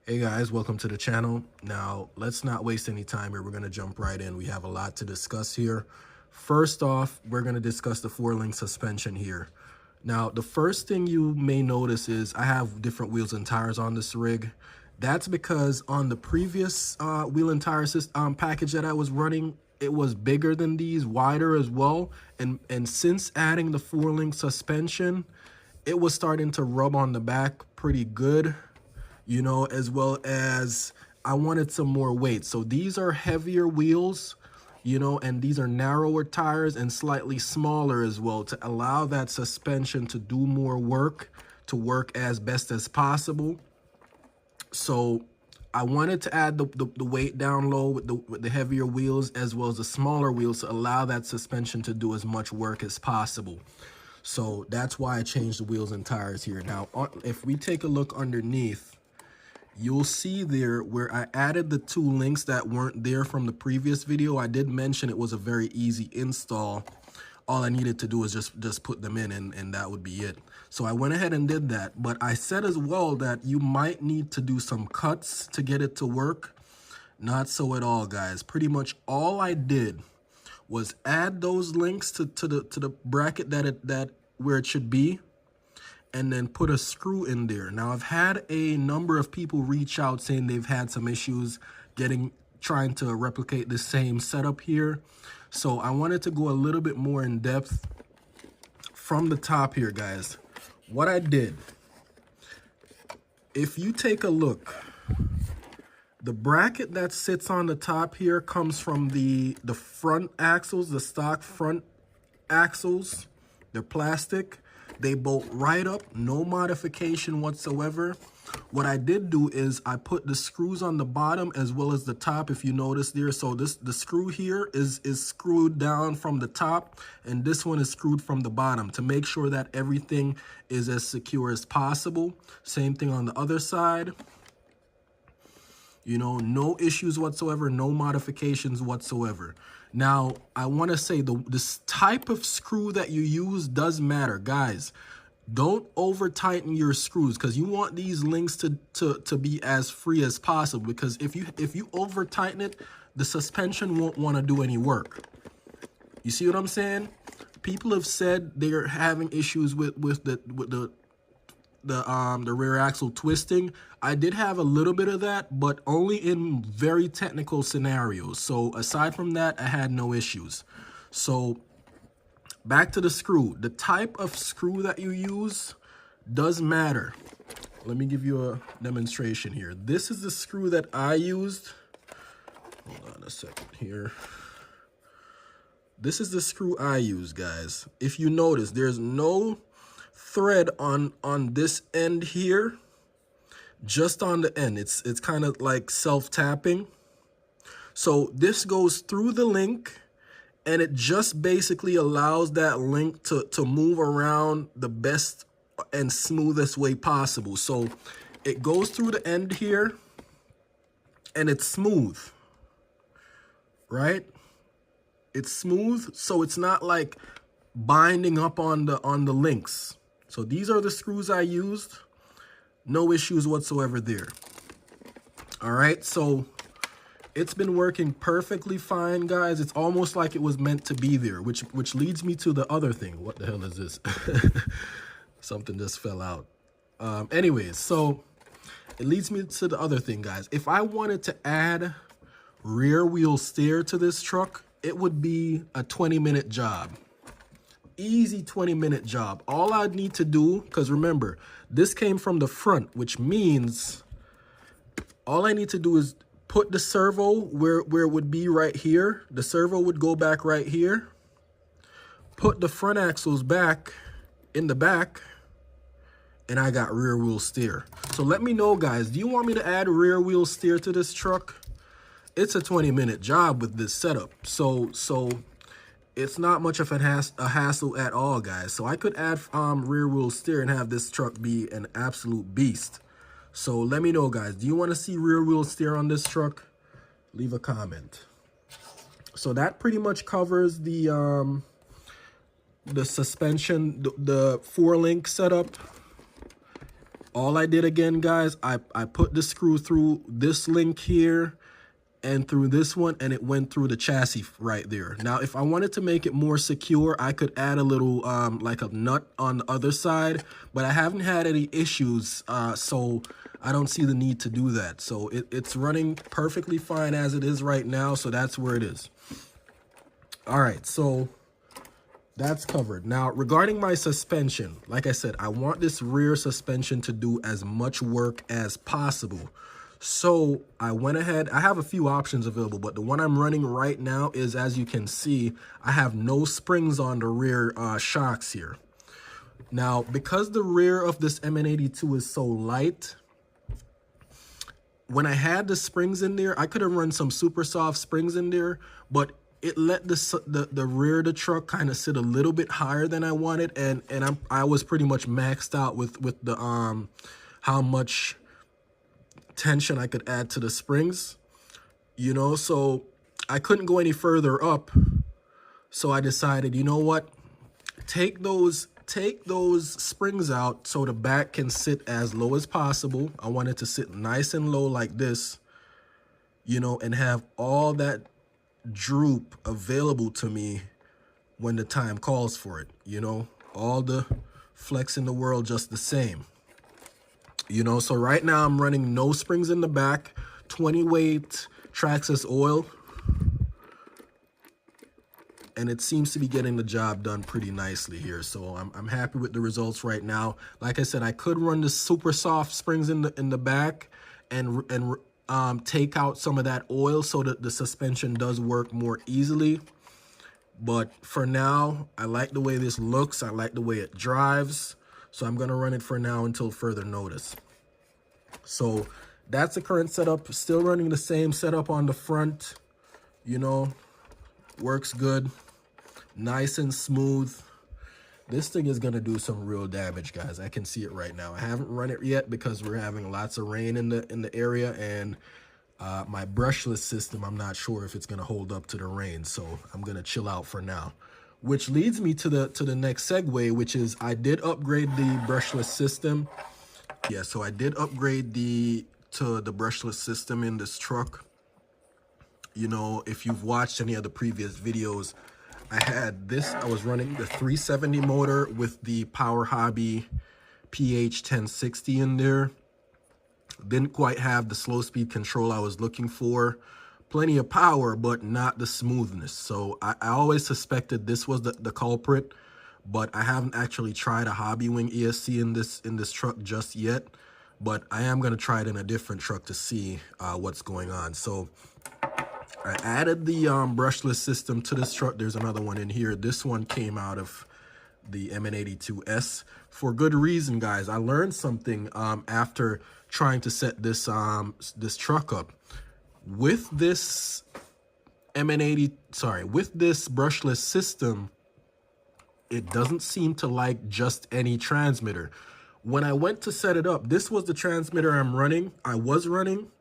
Hey guys, welcome to the channel. Now, let's not waste any time here. We're going to jump right in. We have a lot to discuss here. First off, we're going to discuss the four-link suspension here. Now, the first thing you may notice is I have different wheels and tires on this rig. That's because on the previous wheel and tire system, package that I was running, it was bigger than these, wider as well. And since adding the four-link suspension, it was starting to rub on the back pretty good, you know, as well as I wanted some more weight. So these are heavier wheels, you know, and these are narrower tires and slightly smaller as well to allow that suspension to do more work, to work as best as possible. So I wanted to add the weight down low with the heavier wheels as well as the smaller wheels to allow that suspension to do as much work as possible. So that's why I changed the wheels and tires here. Now, if we take a look underneath, you'll see there where I added the two links that weren't there from the previous video. I did mention it was a very easy install. All I needed to do is just put them in and that would be it. So I went ahead and did that. But I said as well that you might need to do some cuts to get it to work. Not so at all, guys. Pretty much all I did was add those links to the bracket that where it should be, and then put a screw in there. Now, I've had a number of people reach out saying they've had some issues trying to replicate the same setup here. So I wanted to go a little bit more in depth from the top here, guys. What I did, if you take a look, the bracket that sits on the top here comes from the front axles, the stock front axles. They're plastic. They bolt right up, no modification whatsoever. What I did do is I put the screws on the bottom as well as the top, if you notice there. So the screw here is screwed down from the top, and this one is screwed from the bottom to make sure that everything is as secure as possible. Same thing on the other side. You know, no issues whatsoever, no modifications whatsoever. Now, I want to say this type of screw that you use does matter, guys. Don't over tighten your screws because you want these links to be as free as possible, because if you over tighten it, the suspension won't want to do any work. You see what I'm saying? People have said they're having issues with the rear axle twisting. I did have a little bit of that, but only in very technical scenarios. So aside from that, I had no issues. So back to the screw. The type of screw that you use does matter. Let me give you a demonstration here. This is the screw that I used. Hold on a second here. This is the screw I use, guys. If you notice, there's no thread on this end here, just on the end. It's kind of like self-tapping. So this goes through the link, and it just basically allows that link to move around the best and smoothest way possible. So it goes through the end here, and it's smooth, right? It's smooth, so it's not like binding up on the links. So these are the screws I used. No issues whatsoever there. All right, so it's been working perfectly fine, guys. It's almost like it was meant to be there, which leads me to the other thing. What the hell is this? Something just fell out. Anyways, so it leads me to the other thing, guys. If I wanted to add rear wheel steer to this truck, it would be a 20-minute job. Easy 20-minute job. All I'd need to do, because remember, this came from the front, which means all I need to do is put the servo where it would be right here. The servo would go back right here. Put the front axles back in the back, and I got rear wheel steer. So let me know, guys, do you want me to add rear wheel steer to this truck? It's a 20-minute job with this setup. So it's not much of a hassle at all, guys. So I could add rear wheel steer and have this truck be an absolute beast. So let me know, guys. Do you want to see rear wheel steer on this truck? Leave a comment. So that pretty much covers the suspension, the four-link setup. All I did again, guys, I put the screw through this link here and through this one, and it went through the chassis right there. Now, if I wanted to make it more secure, I could add a little like a nut on the other side, but I haven't had any issues, so I don't see the need to do that. So it's running perfectly fine as it is right now, so that's where it is. All right, so that's covered. Now, regarding my suspension, like I said, I want this rear suspension to do as much work as possible. So I went ahead, I have a few options available, but the one I'm running right now is, as you can see, I have no springs on the rear shocks here. Now, because the rear of this MN82 is so light, when I had the springs in there, I could have run some super soft springs in there, but it let the rear of the truck kind of sit a little bit higher than I wanted, and I was pretty much maxed out with the how much tension I could add to the springs, you know, so I couldn't go any further up. So I decided, you know what, take those springs out so the back can sit as low as possible. I want it to sit nice and low like this, you know, and have all that droop available to me when the time calls for it, you know, all the flex in the world just the same. You know, so right now I'm running no springs in the back, 20 weight Traxxas oil, and it seems to be getting the job done pretty nicely here. So I'm happy with the results right now. Like I said, I could run the super soft springs in the back and take out some of that oil so that the suspension does work more easily. But for now, I like the way this looks. I like the way it drives. So I'm gonna run it for now until further notice. So that's the current setup. Still running the same setup on the front, you know, works good, nice and smooth. This thing is gonna do some real damage, guys. I can see it right now. I haven't run it yet because we're having lots of rain in the area, and my brushless system, I'm not sure if it's gonna hold up to the rain, so I'm gonna chill out for now. Which leads me to the next segue, which is I did upgrade the brushless system. Yeah, so I did upgrade to the brushless system in this truck. You know, if you've watched any of the previous videos, I was running the 370 motor with the Power Hobby PH 1060 in there. Didn't quite have the slow speed control I was looking for. Plenty of power, but not the smoothness. So I always suspected this was the culprit, but I haven't actually tried a Hobby Wing ESC in this truck just yet. But I am gonna try it in a different truck to see what's going on. So I added the brushless system to this truck. There's another one in here. This one came out of the MN82S for good reason, guys. I learned something after trying to set this this truck up. With this with this brushless system, it doesn't seem to like just any transmitter. When I went to set it up, this was the transmitter I was running,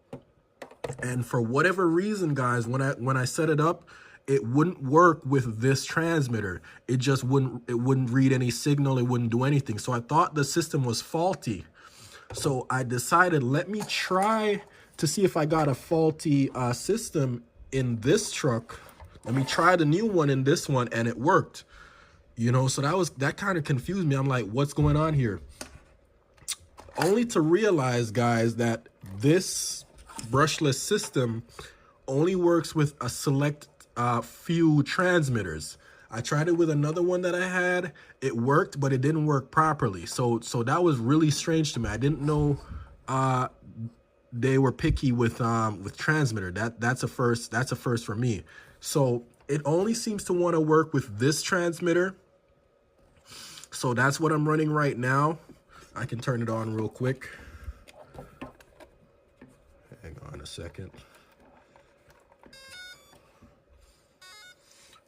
and for whatever reason, guys, when I set it up, it wouldn't work with this transmitter. It just wouldn't read any signal. It wouldn't do anything. So I thought the system was faulty. So I decided, let me try to see if I got a faulty system in this truck. Let me try the new one in this one, and it worked. You know, so that kind of confused me. I'm like, what's going on here? Only to realize, guys, that this brushless system only works with a select few transmitters. I tried it with another one that I had. It worked, but it didn't work properly. So that was really strange to me. I didn't know they were picky with transmitter. That's a first. That's a first for me. So it only seems to want to work with this transmitter. So that's what I'm running right now. I can turn it on real quick. Hang on a second.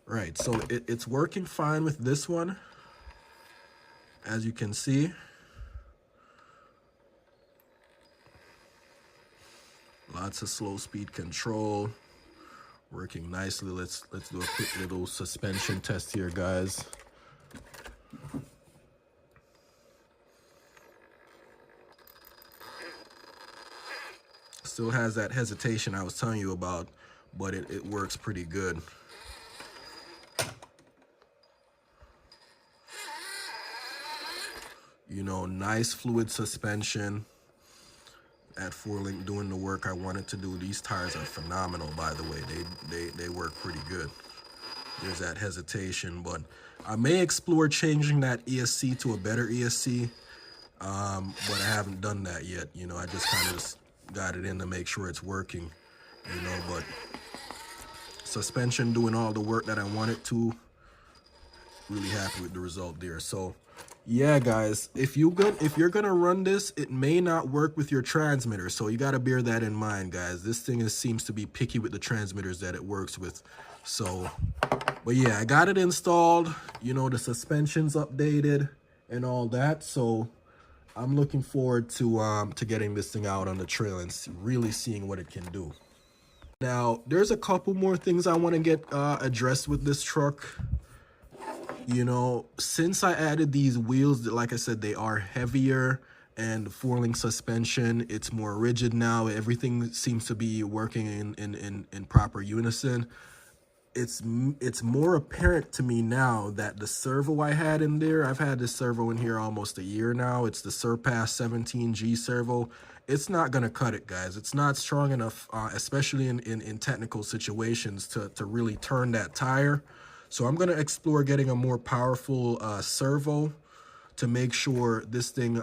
Right, so it's working fine with this one, as you can see. Lots of slow speed control, working nicely. Let's do a quick little suspension test here, guys. Still has that hesitation I was telling you about, but it works pretty good. You know, nice fluid suspension at 4-link, doing the work I wanted to do. These tires are phenomenal, by the way. They work pretty good. There's that hesitation, but I may explore changing that ESC to a better ESC, but I haven't done that yet. You know, I just kind of got it in to make sure it's working, you know, but suspension doing all the work that I wanted to. Really happy with the result there. So yeah, guys, if you're gonna run this, it may not work with your transmitter, so you got to bear that in mind, guys. This thing seems to be picky with the transmitters that it works with. So but yeah, I got it installed, you know, the suspension's updated and all that, so I'm looking forward to getting this thing out on the trail and really seeing what it can do. Now there's a couple more things I want to get addressed with this truck. You know, since I added these wheels, like I said, they are heavier, and the 4-link suspension, it's more rigid now. Everything seems to be working in proper unison. It's more apparent to me now that the servo I had in there, I've had this servo in here almost a year now. It's the Surpass 17G servo. It's not going to cut it, guys. It's not strong enough, especially in technical situations, to really turn that tire. So I'm going to explore getting a more powerful servo to make sure this thing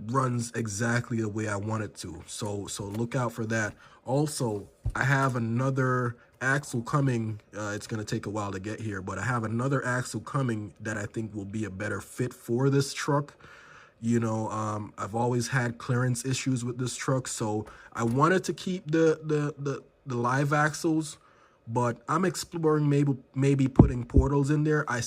runs exactly the way I want it to. So look out for that. Also, I have another axle coming. It's going to take a while to get here, but I have another axle coming that I think will be a better fit for this truck. You know, I've always had clearance issues with this truck, so I wanted to keep the live axles, but I'm exploring maybe putting portals in there. I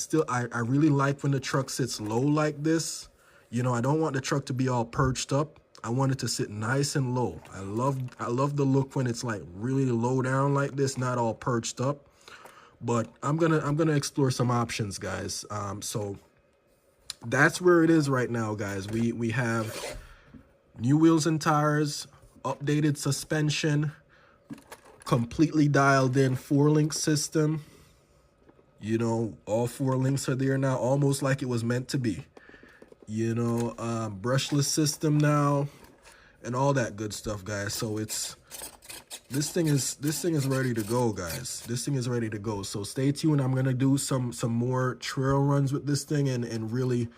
really like when the truck sits low like this. You know, I don't want the truck to be all perched up. I want it to sit nice and low. I love the look when it's like really low down like this, not all perched up. But I'm gonna explore some options, guys. So that's where it is right now, guys. We have new wheels and tires, updated suspension, completely dialed in 4-link system. You know, all 4 links are there now, almost like it was meant to be. You know, brushless system now and all that good stuff, guys. So this thing is ready to go, guys. This thing is ready to go. So stay tuned. I'm gonna do some more trail runs with this thing and really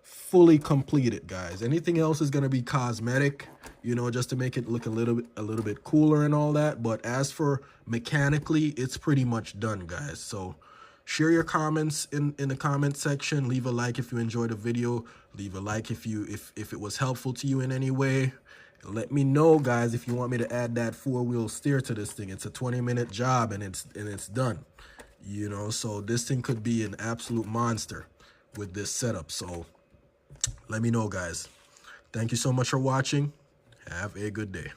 fully complete it, guys. Anything else is gonna be cosmetic, you know, just to make it look a little bit cooler and all that. But as for mechanically, it's pretty much done, guys. So share your comments in the comment section. Leave a like if you enjoyed the video. Leave a like if it was helpful to you in any way. Let me know, guys, if you want me to add that 4-wheel steer to this thing. It's a 20-minute job and it's done. You know, so this thing could be an absolute monster with this setup. So let me know, guys. Thank you so much for watching. Have a good day.